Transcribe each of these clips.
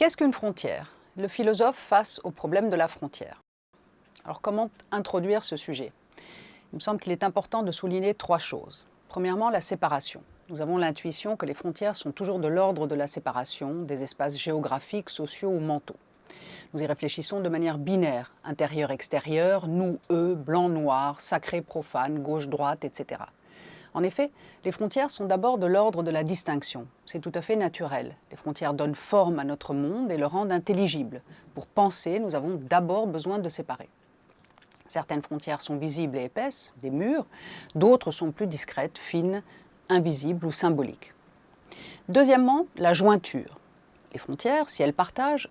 Qu'est-ce qu'une frontière? Le philosophe face au problème de la frontière. Alors comment introduire ce sujet? Il me semble qu'il est important de souligner trois choses. Premièrement, la séparation. Nous avons l'intuition que les frontières sont toujours de l'ordre de la séparation des espaces géographiques, sociaux ou mentaux. Nous y réfléchissons de manière binaire, intérieur-extérieur, nous, eux, blanc-noir, sacré-profane, gauche-droite, etc. En effet, les frontières sont d'abord de l'ordre de la distinction. C'est tout à fait naturel. Les frontières donnent forme à notre monde et le rendent intelligible. Pour penser, nous avons d'abord besoin de séparer. Certaines frontières sont visibles et épaisses, des murs, d'autres sont plus discrètes, fines, invisibles ou symboliques. Deuxièmement, la jointure. Les frontières, si elles partagent,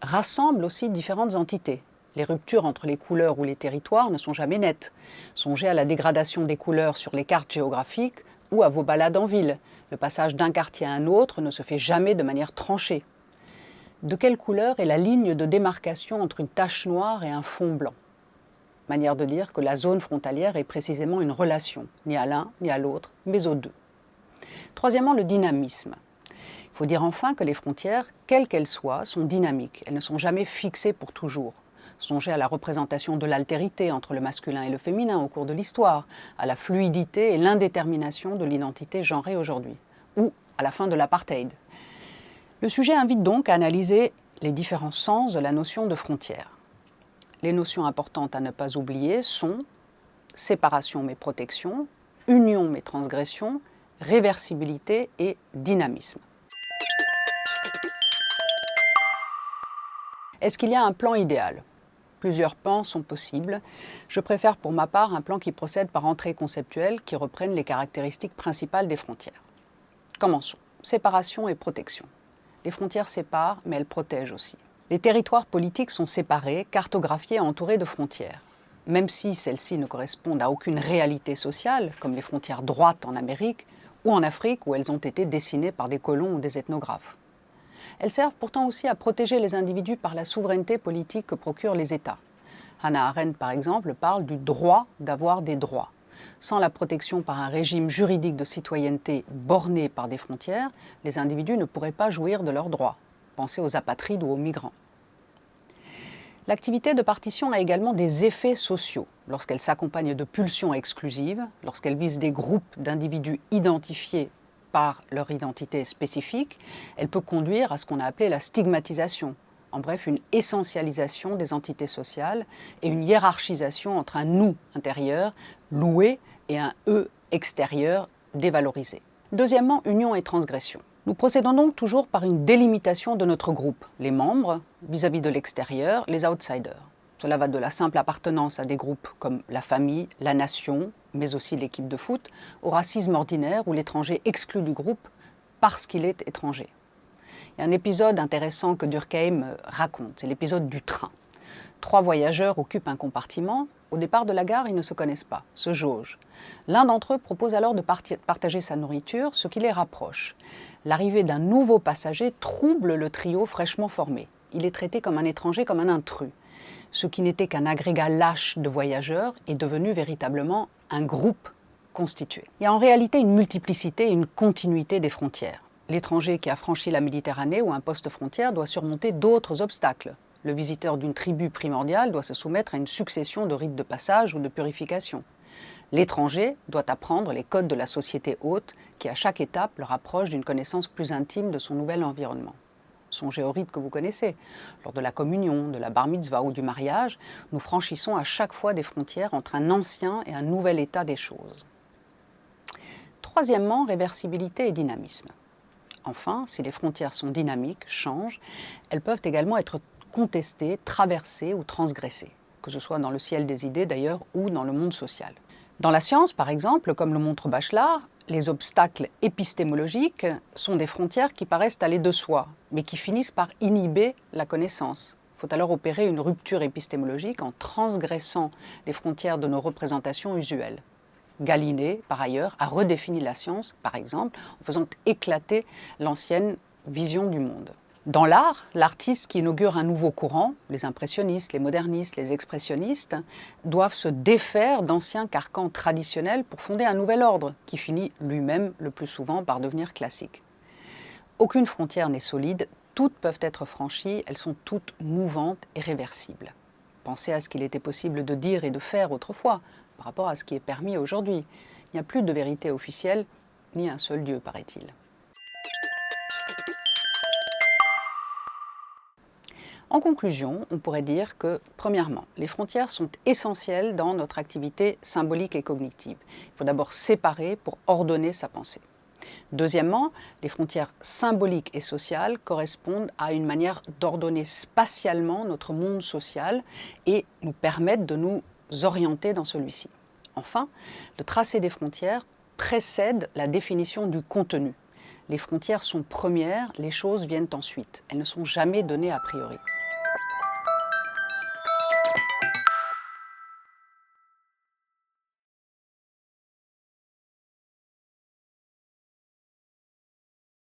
rassemblent aussi différentes entités. Les ruptures entre les couleurs ou les territoires ne sont jamais nettes. Songez à la dégradation des couleurs sur les cartes géographiques ou à vos balades en ville. Le passage d'un quartier à un autre ne se fait jamais de manière tranchée. De quelle couleur est la ligne de démarcation entre une tache noire et un fond blanc? Manière de dire que la zone frontalière est précisément une relation, ni à l'un ni à l'autre, mais aux deux. Troisièmement, le dynamisme. Il faut dire enfin que les frontières, quelles qu'elles soient, sont dynamiques. Elles ne sont jamais fixées pour toujours. Songez à la représentation de l'altérité entre le masculin et le féminin au cours de l'histoire, à la fluidité et l'indétermination de l'identité genrée aujourd'hui, ou à la fin de l'apartheid. Le sujet invite donc à analyser les différents sens de la notion de frontière. Les notions importantes à ne pas oublier sont séparation mais protection, union mais transgression, réversibilité et dynamisme. Est-ce qu'il y a un plan idéal? Plusieurs plans sont possibles. Je préfère pour ma part un plan qui procède par entrées conceptuelles qui reprennent les caractéristiques principales des frontières. Commençons. Séparation et protection. Les frontières séparent, mais elles protègent aussi. Les territoires politiques sont séparés, cartographiés et entourés de frontières. Même si celles-ci ne correspondent à aucune réalité sociale, comme les frontières droites en Amérique ou en Afrique où elles ont été dessinées par des colons ou des ethnographes. Elles servent pourtant aussi à protéger les individus par la souveraineté politique que procurent les États. Hannah Arendt, par exemple, parle du droit d'avoir des droits. Sans la protection par un régime juridique de citoyenneté borné par des frontières, les individus ne pourraient pas jouir de leurs droits. Pensez aux apatrides ou aux migrants. L'activité de partition a également des effets sociaux, lorsqu'elle s'accompagne de pulsions exclusives, lorsqu'elle vise des groupes d'individus identifiés par leur identité spécifique, elle peut conduire à ce qu'on a appelé la stigmatisation, en bref une essentialisation des entités sociales et une hiérarchisation entre un nous intérieur loué et un eux extérieur dévalorisé. Deuxièmement, union et transgression. Nous procédons donc toujours par une délimitation de notre groupe, les membres vis-à-vis de l'extérieur, les outsiders. Cela va de la simple appartenance à des groupes comme la famille, la nation, mais aussi l'équipe de foot, au racisme ordinaire où l'étranger exclut du groupe parce qu'il est étranger. Il y a un épisode intéressant que Durkheim raconte, c'est l'épisode du train. 3 voyageurs occupent un compartiment. Au départ de la gare, ils ne se connaissent pas, se jaugent. L'un d'entre eux propose alors de partager sa nourriture, ce qui les rapproche. L'arrivée d'un nouveau passager trouble le trio fraîchement formé. Il est traité comme un étranger, comme un intrus. Ce qui n'était qu'un agrégat lâche de voyageurs est devenu véritablement un groupe constitué. Il y a en réalité une multiplicité et une continuité des frontières. L'étranger qui a franchi la Méditerranée ou un poste frontière doit surmonter d'autres obstacles. Le visiteur d'une tribu primordiale doit se soumettre à une succession de rites de passage ou de purification. L'étranger doit apprendre les codes de la société hôte qui, à chaque étape, le rapproche d'une connaissance plus intime de son nouvel environnement. Songez aux rites que vous connaissez. Lors de la communion, de la bar mitzvah ou du mariage, nous franchissons à chaque fois des frontières entre un ancien et un nouvel état des choses. Troisièmement, réversibilité et dynamisme. Enfin, si les frontières sont dynamiques, changent, elles peuvent également être contestées, traversées ou transgressées, que ce soit dans le ciel des idées d'ailleurs ou dans le monde social. Dans la science, par exemple, comme le montre Bachelard, les obstacles épistémologiques sont des frontières qui paraissent aller de soi, mais qui finissent par inhiber la connaissance. Il faut alors opérer une rupture épistémologique en transgressant les frontières de nos représentations usuelles. Galiléo, par ailleurs, a redéfini la science, par exemple, en faisant éclater l'ancienne vision du monde. Dans l'art, l'artiste qui inaugure un nouveau courant, les impressionnistes, les modernistes, les expressionnistes, doivent se défaire d'anciens carcans traditionnels pour fonder un nouvel ordre qui finit lui-même le plus souvent par devenir classique. Aucune frontière n'est solide toutes peuvent être franchies, elles sont toutes mouvantes et réversibles. Pensez à ce qu'il était possible de dire et de faire autrefois, par rapport à ce qui est permis aujourd'hui. Il n'y a plus de vérité officielle, ni un seul Dieu, paraît-il. En conclusion, on pourrait dire que, premièrement, les frontières sont essentielles dans notre activité symbolique et cognitive. Il faut d'abord séparer pour ordonner sa pensée. Deuxièmement, les frontières symboliques et sociales correspondent à une manière d'ordonner spatialement notre monde social et nous permettent de nous orienter dans celui-ci. Enfin, le tracé des frontières précède la définition du contenu. Les frontières sont premières, les choses viennent ensuite. Elles ne sont jamais données a priori.